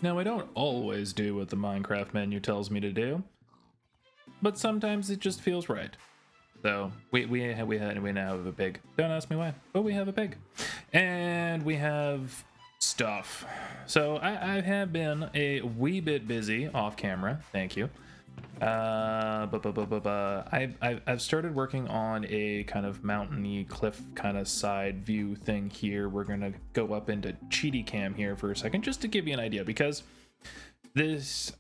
Now, I don't always do what the Minecraft menu tells me to do, but sometimes it just feels right. So we now have a pig. Don't ask me why, but we have a pig, and we have stuff. So I have been a wee bit busy off camera. Thank you. I've started working on a kind of mountainy cliff kind of side view thing here. We're gonna go up into cheaty cam here for a second, just to give you an idea, because this,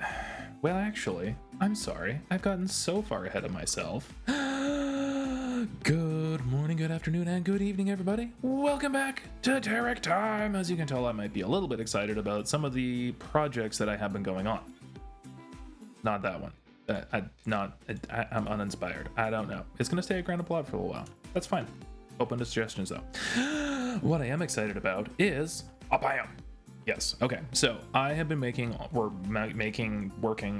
well, actually, I'm sorry, I've gotten so far ahead of myself. Good morning, good afternoon, and good evening, everybody. Welcome back to TerickTime. As you can tell, I might be a little bit excited about some of the projects that I have been going on. Not that one. I'm uninspired. I don't know. It's gonna stay a ground of plot for a little while. That's fine. Open to suggestions though. What I am excited about is a biome. Yes. Okay. So I have been working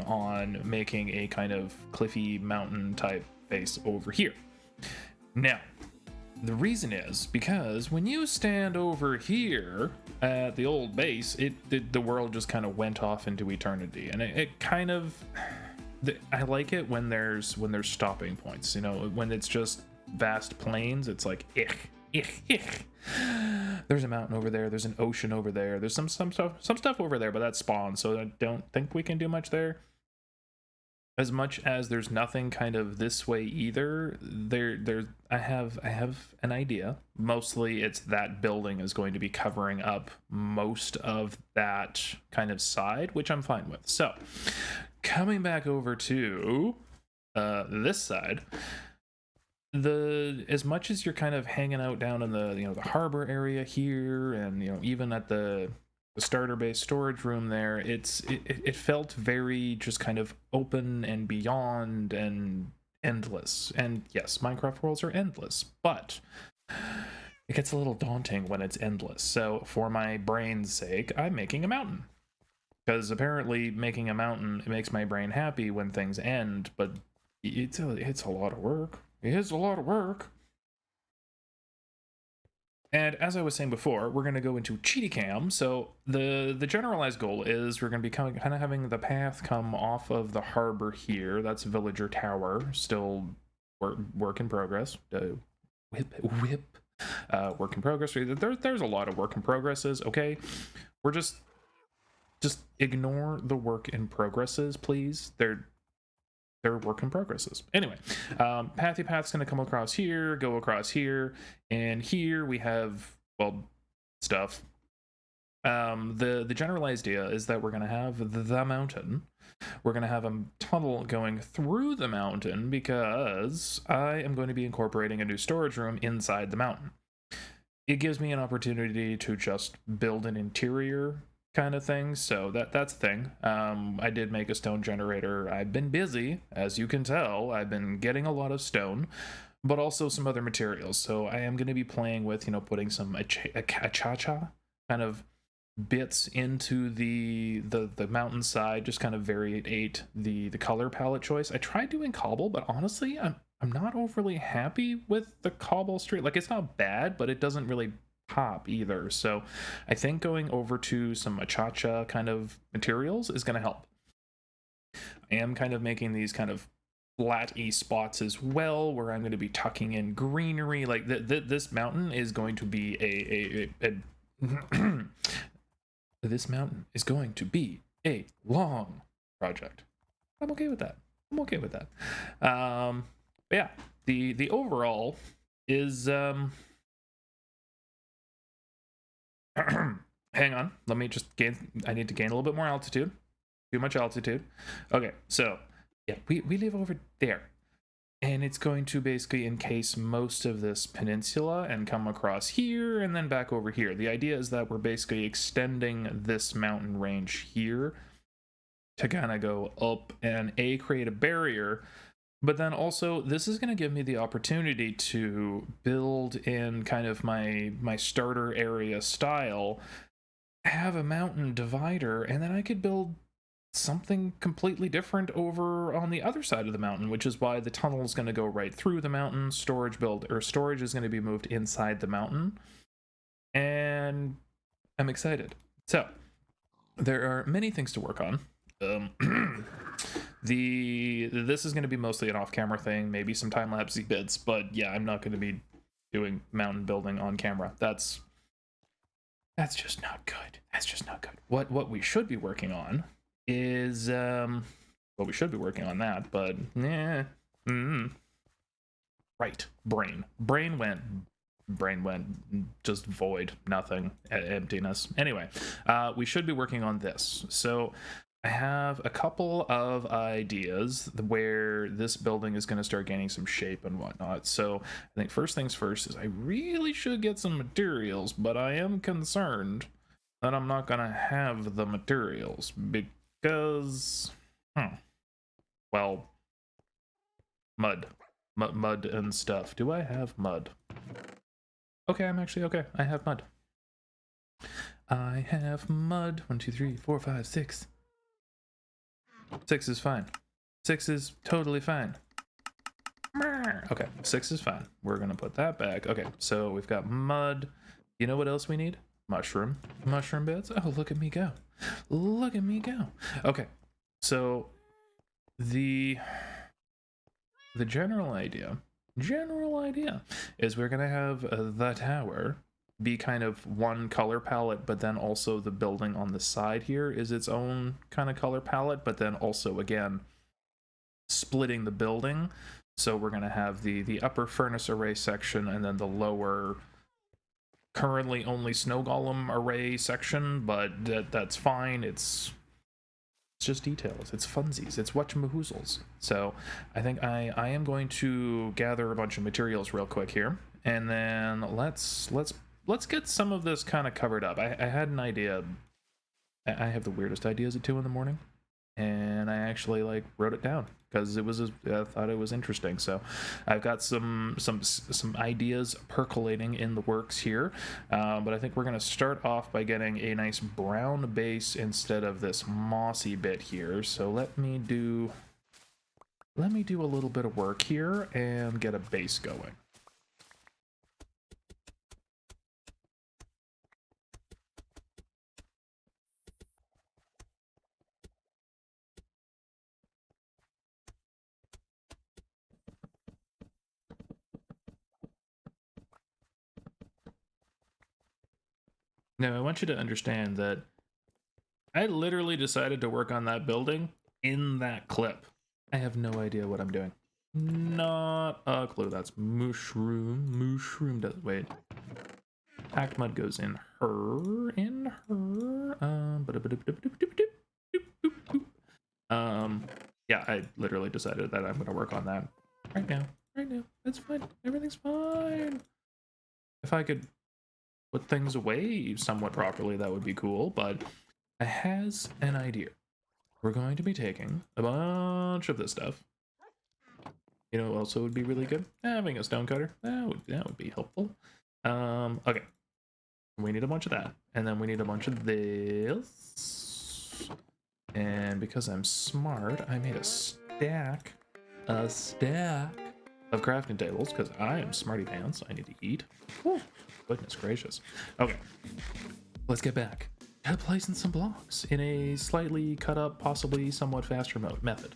on making a kind of cliffy mountain type face over here. Now, the reason is because when you stand over here at the old base, the world just kind of went off into eternity, and it kind of. I like it when there's stopping points, you know, when it's just vast plains. It's like there's a mountain over there, there's an ocean over there, there's some stuff over there, but that's spawn, so I don't think we can do much there. As much as there's nothing kind of this way either, I have an idea. Mostly it's that building is going to be covering up most of that kind of side, which I'm fine with. So coming back over to this side, as much as you're kind of hanging out down in the the harbor area here, and even at the starter base storage room there, it felt very just kind of open and beyond and endless. And yes, Minecraft worlds are endless, but it gets a little daunting when it's endless. So for my brain's sake, I'm making a mountain, because apparently making a mountain, it makes my brain happy when things end, but it's a lot of work. It is a lot of work. And as I was saying before, we're going to go into cheaty cam. So the generalized goal is we're going to be kind of having the path come off of the harbor here. That's Villager Tower, still work in progress. Whip. Work in progress. There's a lot of work in progresses. Okay, we're just ignore the work in progresses, please. They're work in progresses. Anyway, pathy path's gonna come across here, go across here, and here we have, well, stuff. The general idea is that we're gonna have the mountain. We're gonna have a tunnel going through the mountain, because I am going to be incorporating a new storage room inside the mountain. It gives me an opportunity to just build an interior kind of thing, so that's the thing. I did make a stone generator. I've been busy, as you can tell. I've been getting a lot of stone, but also some other materials. So I am going to be playing with putting some achacha kind of bits into the mountainside, just kind of variate the color palette choice. I tried doing cobble, but honestly, I'm not overly happy with the cobble street. Like, it's not bad, but it doesn't really pop either. So I think going over to some achacha kind of materials is going to help. I am kind of making these kind of flat-y spots as well, where I'm going to be tucking in greenery. Like this mountain is going to be this mountain is going to be a long project. I'm okay with that. But yeah, the overall is hang on, let me just I need to gain a little bit more altitude. Too much altitude. Okay, so yeah, we live over there, and it's going to basically encase most of this peninsula and come across here and then back over here. The idea is that we're basically extending this mountain range here to kind of go up and create a barrier. But then also, this is going to give me the opportunity to build in kind of my starter area style, have a mountain divider, and then I could build something completely different over on the other side of the mountain, which is why the tunnel is going to go right through the mountain. Storage is going to be moved inside the mountain, and I'm excited. So there are many things to work on. This is going to be mostly an off-camera thing, maybe some time-lapsey bits, but yeah, I'm not going to be doing mountain building on camera. That's just not good. That's just not good. What we should be working on is well, we should be working on that, but right, brain went just void, nothing, emptiness. Anyway, we should be working on this. So I have a couple of ideas where this building is going to start gaining some shape and whatnot. So I think first things first is I really should get some materials, but I am concerned that I'm not going to have the materials because, well, mud and stuff. Do I have mud? Okay, I'm actually okay. I have mud. I have mud. 1, 2, 3, 4, 5, 6. 6 is fine. 6 is totally fine. Okay, 6 is fine. We're gonna put that back. Okay, so we've got mud. You know what else we need? Mushroom beds. Oh, look at me go. Look at me go. Okay, so the general idea is we're gonna have the tower be kind of one color palette, but then also the building on the side here is its own kind of color palette, but then also again splitting the building. So we're going to have the upper furnace array section and then the lower currently only snow golem array section, but that's fine. It's just details, it's funsies, it's whatchamahoozles. So I think I am going to gather a bunch of materials real quick here, and then let's get some of this kind of covered up. I had an idea. I have the weirdest ideas at 2 in the morning, and I actually like wrote it down because I thought it was interesting. So I've got some ideas percolating in the works here, but I think we're gonna start off by getting a nice brown base instead of this mossy bit here. So let me do a little bit of work here and get a base going. Now, I want you to understand that I literally decided to work on that building in that clip. I have no idea what I'm doing. Not a clue. That's mushroom. Wait. Packed mud goes in her. Yeah, I literally decided that I'm going to work on that right now. It's fine. Everything's fine. If I could put things away somewhat properly, that would be cool, but I has an idea. We're going to be taking a bunch of this stuff. You know, also would be really good? Having a stone cutter. That would be helpful. Okay. We need a bunch of that. And then we need a bunch of this. And because I'm smart, I made a stack of crafting tables, because I am smarty pants. I need to eat. Whew. Goodness gracious. Okay, let's get back to placing some blocks in a slightly cut up, possibly somewhat faster method.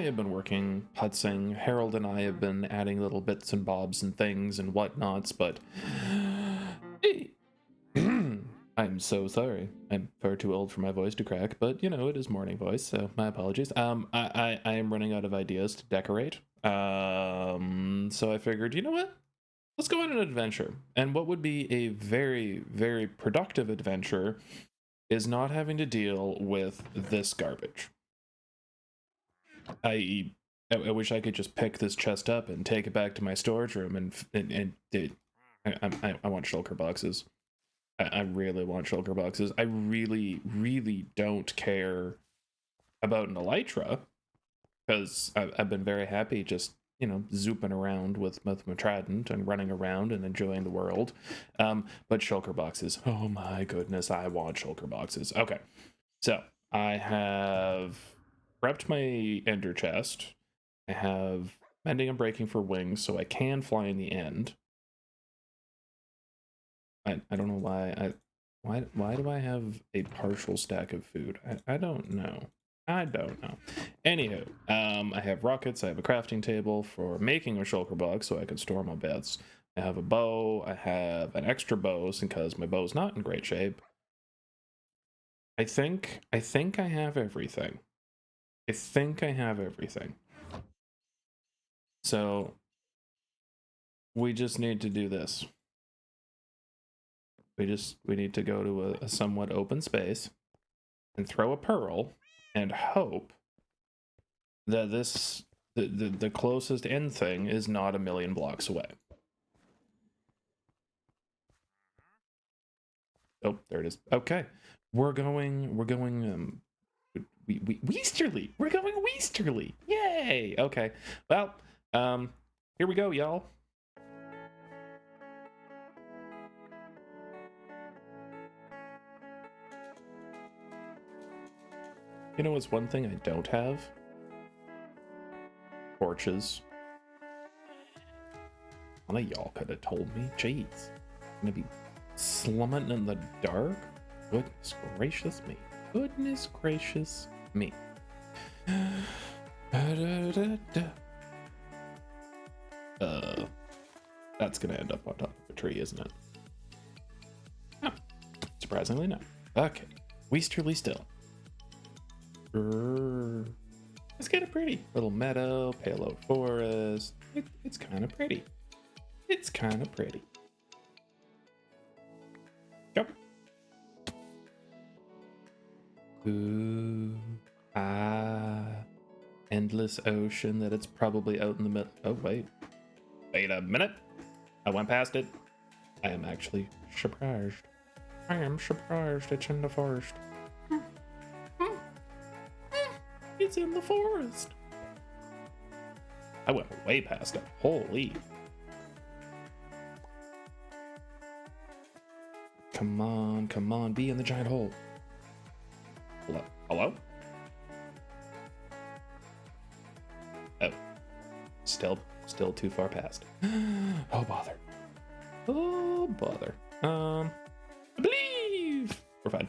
have been working, putzing. Harold and I have been adding little bits and bobs and things and whatnots, but I'm so sorry. I'm far too old for my voice to crack, but you know, it is morning voice, so my apologies. I am running out of ideas to decorate. So I figured, you know what? Let's go on an adventure. And what would be a very, very productive adventure is not having to deal with this garbage. I wish I could just pick this chest up and take it back to my storage room I want shulker boxes. I really want shulker boxes. I really, really don't care about an elytra because I've been very happy just, you know, zooping around with my trident and running around and enjoying the world. But shulker boxes, oh my goodness, I want shulker boxes. Okay, so I have prepped my ender chest. I have mending and breaking for wings so I can fly in the end. I don't know why do I have a partial stack of food? I don't know. I don't know. Anywho, I have rockets. I have a crafting table for making a shulker box so I can store my bits. I have a bow. I have an extra bow because my bow's not in great shape. I think I have everything. I think I have everything. So we just need to do this. We need to go to a somewhat open space and throw a pearl and hope that the closest end thing is not a million blocks away. Oh, there it is. Okay. We're going Weasterly. We're going Weasterly. Yay. Okay. Well, here we go, y'all. You know what's one thing I don't have? Torches. One of y'all could have told me. Jeez. I'm gonna be slumming in the dark? Goodness gracious me. Goodness gracious me. That's gonna end up on top of a tree, isn't it? Oh, surprisingly no. Okay. Weasterly still. It's kind of pretty. Little meadow, pale forest. It's kind of pretty. It's kind of pretty. Yep. Ooh. Endless ocean that it's probably out in the middle. Oh, wait. Wait a minute. I went past it. I am actually surprised. I am surprised it's in the forest. It's in the forest. I went way past it. Holy. Come on, be in the giant hole. Hello? Oh. Still too far past. Oh, bother. Oh, bother. I believe we're fine.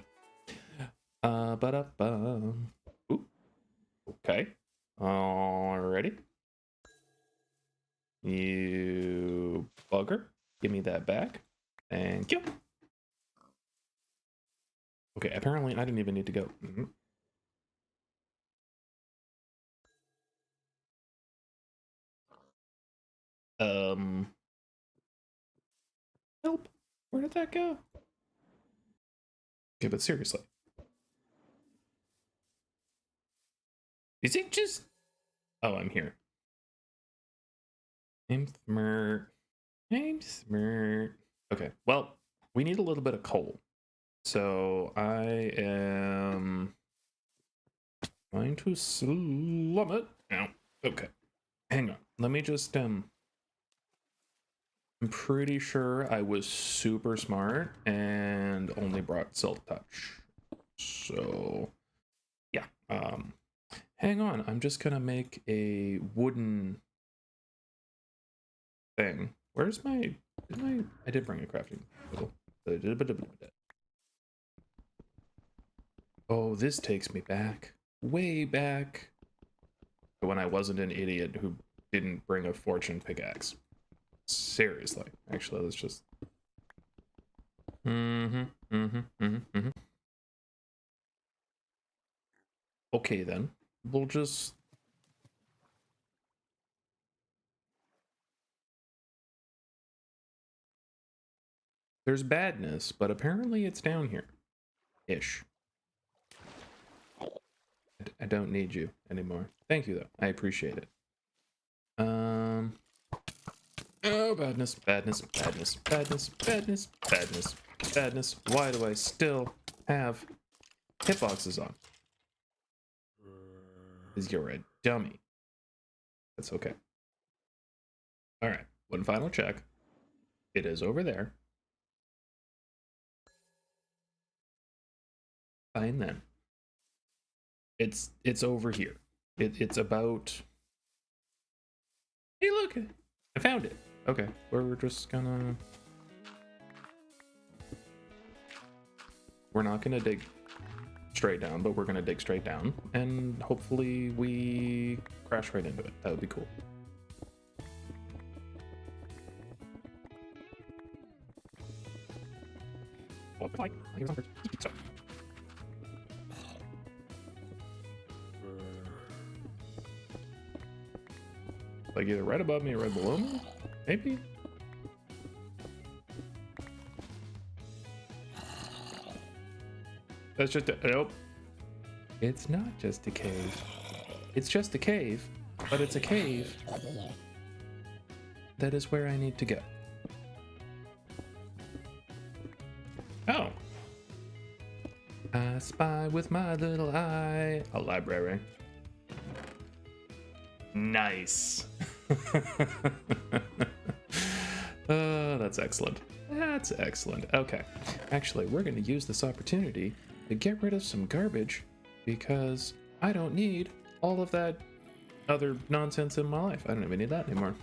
Ooh. Okay. Alrighty. You bugger. Give me that back. Thank you. Okay, apparently I didn't even need to go. Help. Where did that go? Okay, but seriously. Is it just... Oh, I'm here. I'm smart. Okay, well, we need a little bit of coal. So I am going to slum it. Ow. Okay. Hang on. Let me just I'm pretty sure I was super smart and only brought Silk Touch. So yeah. Hang on. I'm just gonna make a wooden thing. Where's my I did bring a crafting table. Oh, this takes me back. Way back. when I wasn't an idiot who didn't bring a fortune pickaxe. Seriously. Actually, let's just... Okay, then. We'll just... There's badness, but apparently it's down here. Ish. I don't need you anymore. Thank you, though. I appreciate it. Oh, badness, badness, badness, badness, badness, badness, badness. Why do I still have hitboxes on? Because you're a dummy. That's okay. Alright, one final check. It is over there. Fine then. It's over here. It's about... Hey, look! I found it. Okay, we're just gonna... We're not gonna dig straight down, but we're gonna dig straight down, and hopefully we crash right into it. That would be cool. Oh, bye. Like either right above me or right below me? Maybe? That's just a... Nope. It's not just a cave. It's just a cave, but it's a cave that is where I need to go. Oh. I spy with my little eye. A library. Nice. That's excellent. That's excellent. Okay. Actually, we're going to use this opportunity to get rid of some garbage because I don't need all of that other nonsense in my life. I don't even need that anymore.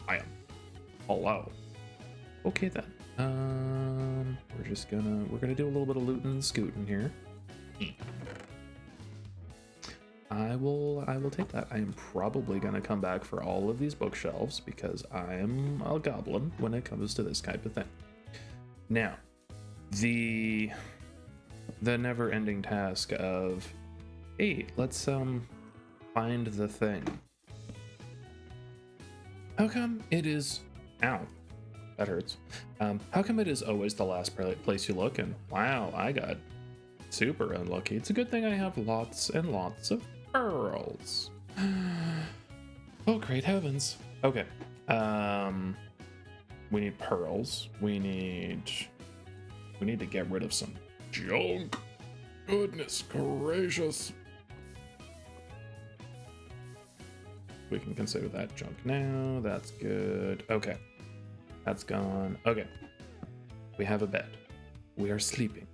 I am. Hello. Okay then. We're gonna do a little bit of looting and scooting here. I will take that. I am probably gonna come back for all of these bookshelves because I am a goblin when it comes to this type of thing. Now, the never-ending task of, hey, let's find the thing. How come it is... Ow. That hurts. How come it is always the last place you look? And wow, I got super unlucky. It's a good thing I have lots and lots of pearls. Oh, great heavens. Okay. We need pearls. We need to get rid of some junk. Goodness gracious. We can consider that junk now. That's good. Okay. That's gone. Okay. We have a bed. We are sleeping.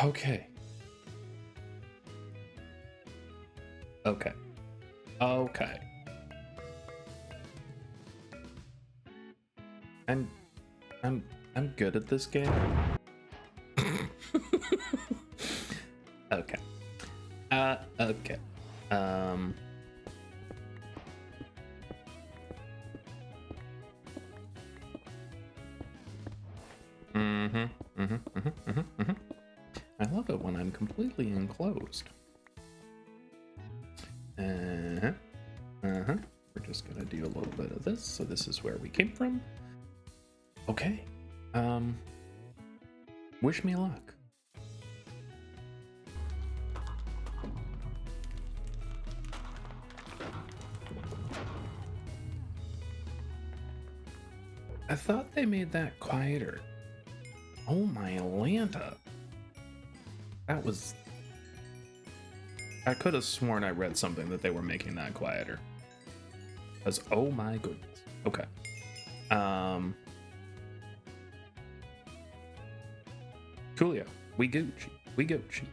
Okay. Okay. Okay. I'm good at this game. Okay. Okay. I love it when I'm completely enclosed. We're just gonna do a little bit of this. So this is where we came from. Okay. Wish me luck. I thought they made that quieter. Oh my Atlanta. That was... I could have sworn I read something that they were making that quieter. Because, oh my goodness. Okay. Coolio. We Gucci. We Gucci.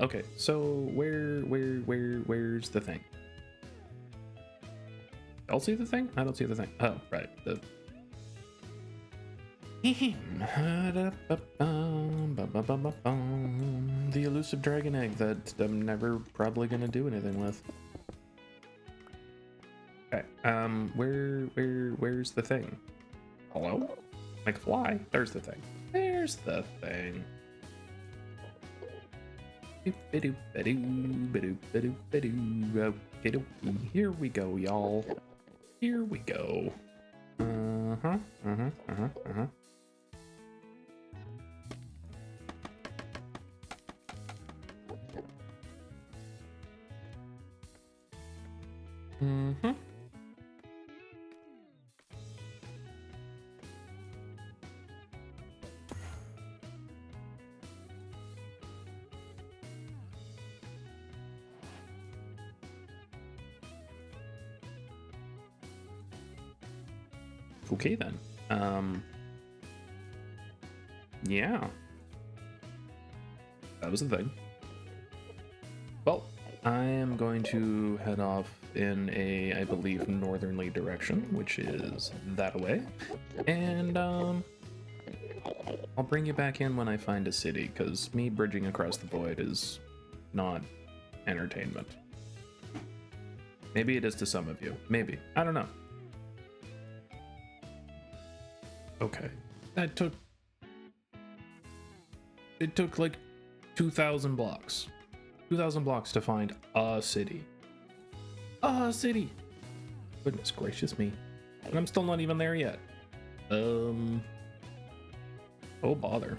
Okay, so where's the thing? Y'all see the thing? I don't see the thing. Oh, right. The elusive dragon egg that I'm never probably gonna do anything with. Okay. Where's the thing? Hello? McFly? There's the thing. There's the thing. Here we go, y'all. Here we go. Okay then. Yeah. That was the thing. Well, I am going to head off in a, I believe, northerly direction, which is that way. And I'll bring you back in when I find a city, because me bridging across the void is not entertainment. Maybe it is to some of you. Maybe. I don't know. Okay. It took like 2,000 blocks. 2,000 blocks to find a city. A city! Goodness gracious me. And I'm still not even there yet. Oh bother.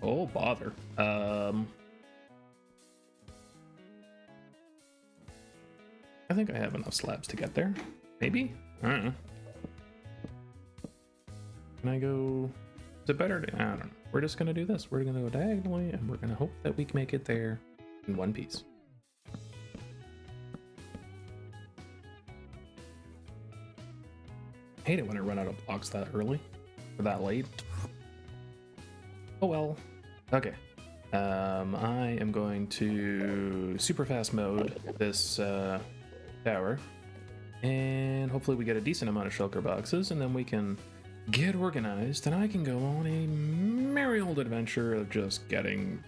Oh bother. I think I have enough slabs to get there. Maybe? I don't know. Can I go... Is it better to... I don't know. We're just gonna do this. We're gonna go diagonally, and we're gonna hope that we can make it there in one piece. I hate it when I run out of blocks that early. Or that late. Oh well. Okay. I am going to super fast mode this tower. And hopefully we get a decent amount of shulker boxes, and then we can get organized, and I can go on a merry old adventure of just getting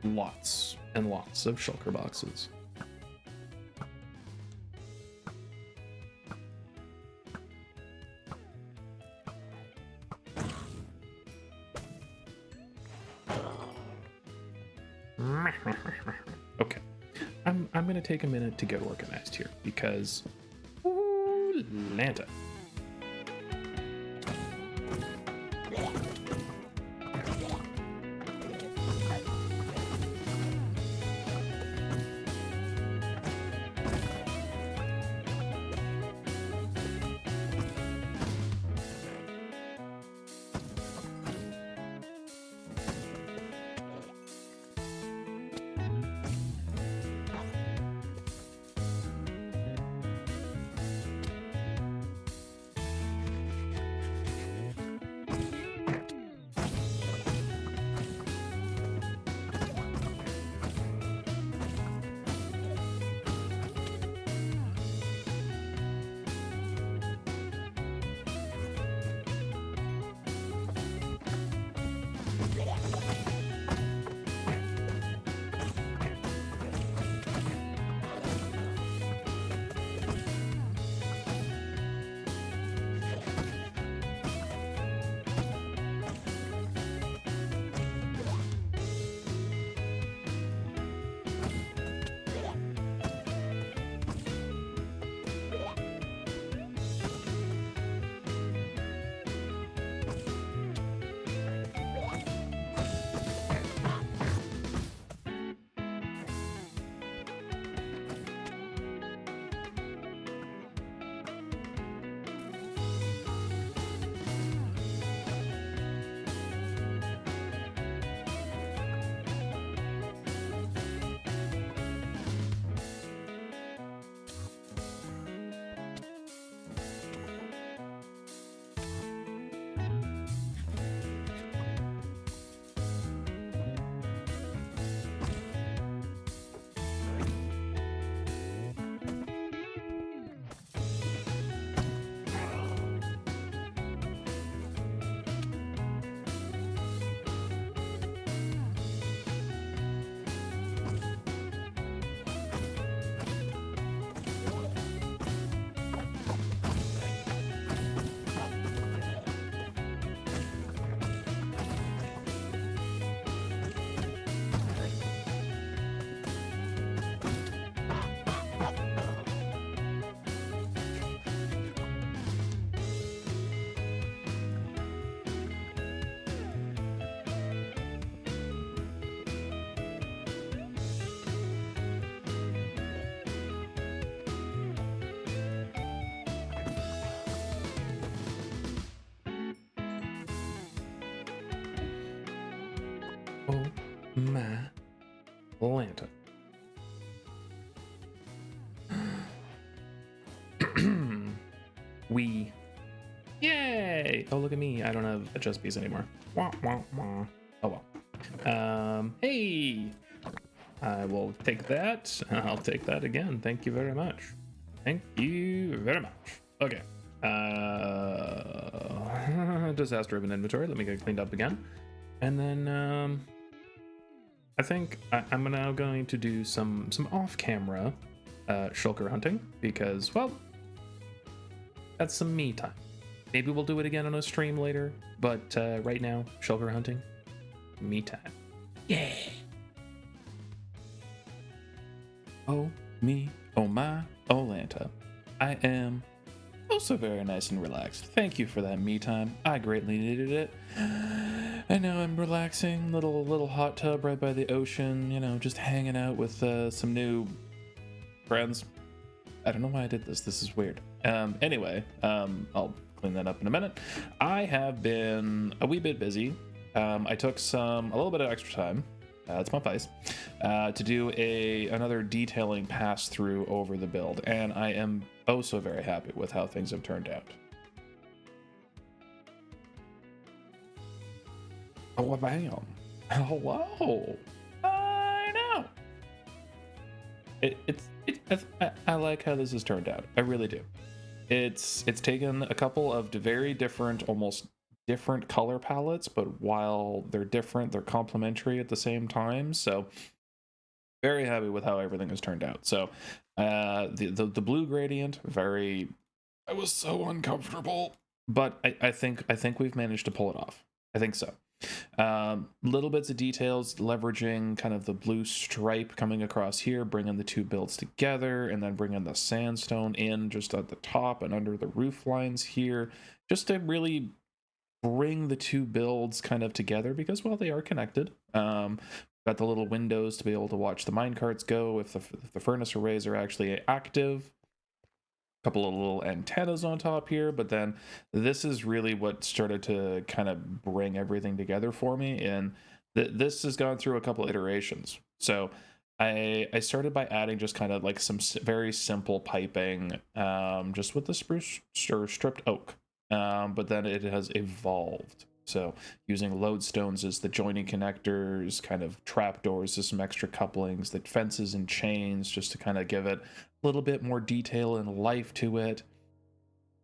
lots and lots of shulker boxes. Okay, I'm gonna take a minute to get organized here because ooh, Lanta. Oh my Lanta. We. Yay! Oh, look at me. I don't have adjust piece anymore. Wah, wah, wah. Oh well. Hey! I will take that. I'll take that again. Thank you very much. Thank you very much. Okay. Disaster of an inventory. Let me get cleaned up again. And then, I think I'm now going to do some off-camera shulker hunting because, well, that's some me time. Maybe we'll do it again on a stream later, but right now, shulker hunting, me time. Yeah. Oh me, oh my, oh Lanta. I am also very nice and relaxed. Thank you for that me time. I greatly needed it. And now I'm relaxing, little hot tub right by the ocean, you know, just hanging out with some new friends. I don't know why I did this. This is weird. Anyway, I'll clean that up in a minute. I have been a wee bit busy. I took a little bit of extra time. That's my face. To do another detailing pass through over the build, and I am oh so very happy with how things have turned out. Oh, bam. Hello. I know. I like how this has turned out. I really do. It's taken a couple of very different, almost different color palettes, but while they're different, they're complementary at the same time. So very happy with how everything has turned out. So the blue gradient, I was so uncomfortable, but I think we've managed to pull it off. I think so. Little bits of details, leveraging kind of the blue stripe coming across here, bringing the two builds together, and then bringing the sandstone in just at the top and under the roof lines here, just to really bring the two builds kind of together, because, well, they are connected. Got the little windows to be able to watch the minecarts go if the furnace arrays are actually active. Couple of little antennas on top here, but then this is really what started to kind of bring everything together for me, and this has gone through a couple iterations. So I started by adding just kind of like some very simple piping, just with the spruce or stripped oak, but then it has evolved. So using lodestones as the joining connectors, kind of trapdoors as some extra couplings, the fences and chains, just to kind of give it a little bit more detail and life to it.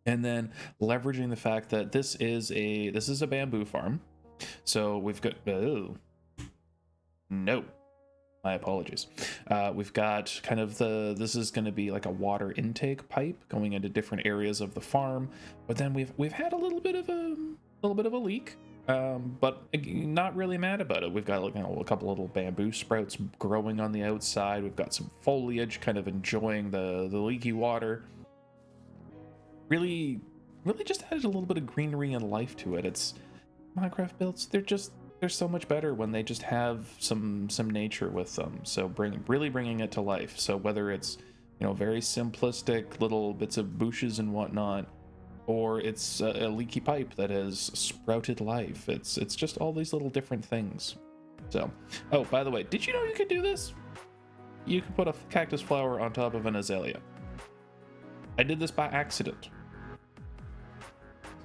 And then leveraging the fact that this is a bamboo farm. So we've got, oh, no, my apologies. We've got kind of this is going to be like a water intake pipe going into different areas of the farm. But then we've had a little bit of a leak, but not really mad about it. We've got, like, you know, a couple little bamboo sprouts growing on the outside. We've got some foliage kind of enjoying the leaky water. Really just added a little bit of greenery and life to it. It's Minecraft builds, they're so much better when they just have some nature with them. So really bringing it to life. So whether it's, you know, very simplistic little bits of bushes and whatnot, or it's a leaky pipe that has sprouted life. It's just all these little different things. So, oh, by the way, did you know you could do this? You can put a cactus flower on top of an azalea. I did this by accident.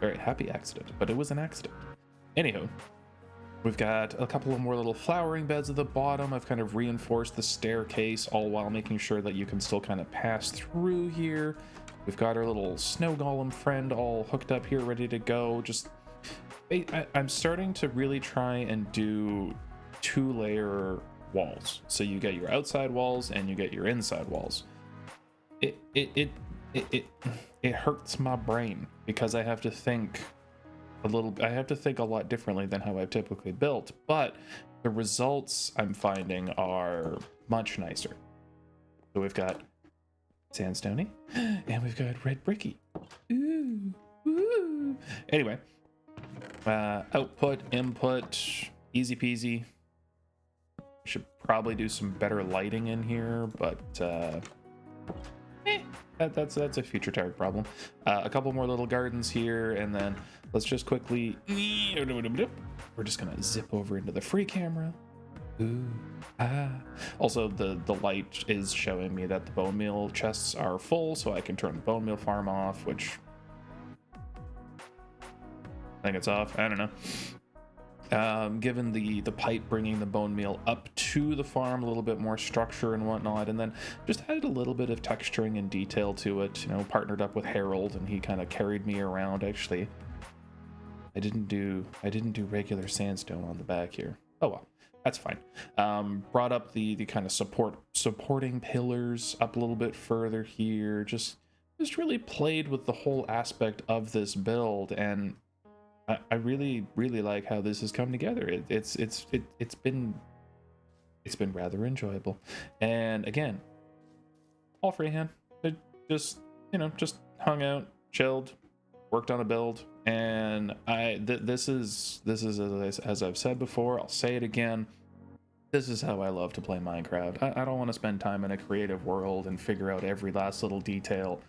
Very happy accident, but it was an accident. Anywho, we've got a couple of more little flowering beds at the bottom. I've kind of reinforced the staircase, all while making sure that you can still kind of pass through here. We've got our little snow golem friend all hooked up here, ready to go. Just, I'm starting to really try and do 2-layer walls. So you get your outside walls and you get your inside walls. It hurts my brain because I have to think a lot differently than how I've typically built, but the results I'm finding are much nicer. So we've got sandstony, and we've got red bricky. Ooh, ooh. Anyway, output, input, easy peasy. Should probably do some better lighting in here, but That's a future Terrick problem. A couple more little gardens here, and then let's just quickly. We're just gonna zip over into the free camera. Ooh, ah. Also, the light is showing me that the bone meal chests are full, so I can turn the bone meal farm off, which I think it's off. I don't know. Given the pipe bringing the bone meal up to the farm, a little bit more structure and whatnot, and then just added a little bit of texturing and detail to it. You know, partnered up with Harold, and he kind of carried me around. Actually, I didn't do regular sandstone on the back here. Oh well, that's fine. Brought up the kind of supporting pillars up a little bit further here. Just really played with the whole aspect of this build, and I really like how this has come together. It's been rather enjoyable, and again, all freehand. It just just hung out, chilled, worked on a build, and this is as I've said before, I'll say it again. This is how I love to play Minecraft. I don't want to spend time in a creative world and figure out every last little detail.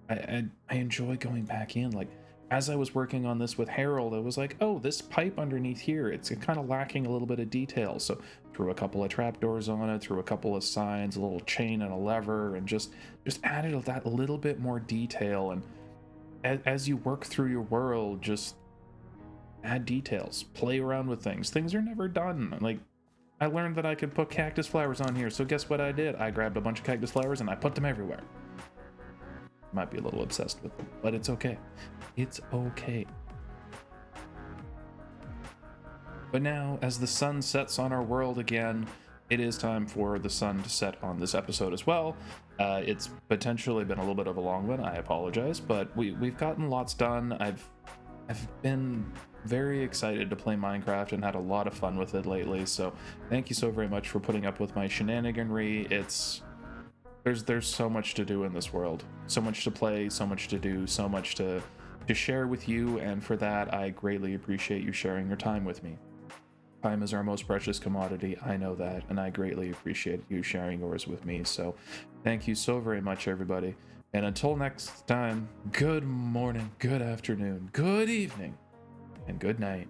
I enjoy going back in, like. As I was working on this with Harold, I was like, oh, this pipe underneath here, it's kind of lacking a little bit of detail. So threw a couple of trapdoors on it, threw a couple of signs, a little chain and a lever, and just added that little bit more detail. And as you work through your world, just add details, play around with things. Things are never done. Like, I learned that I could put cactus flowers on here, so guess what I did? I grabbed a bunch of cactus flowers and I put them everywhere. Might be a little obsessed with them, but it's okay. It's okay. But now, as the sun sets on our world again, it is time for the sun to set on this episode as well. It's potentially been a little bit of a long one. I apologize, but we've gotten lots done. I've been very excited to play Minecraft and had a lot of fun with it lately. So thank you so very much for putting up with my shenaniganry. There's so much to do in this world, so much to play, so much to do, so much to share with you, and for that I greatly appreciate you sharing your time with me. Time is our most precious commodity, I know that, and I greatly appreciate you sharing yours with me. So thank you so very much, everybody, and until next time, good morning, good afternoon, good evening, and good night.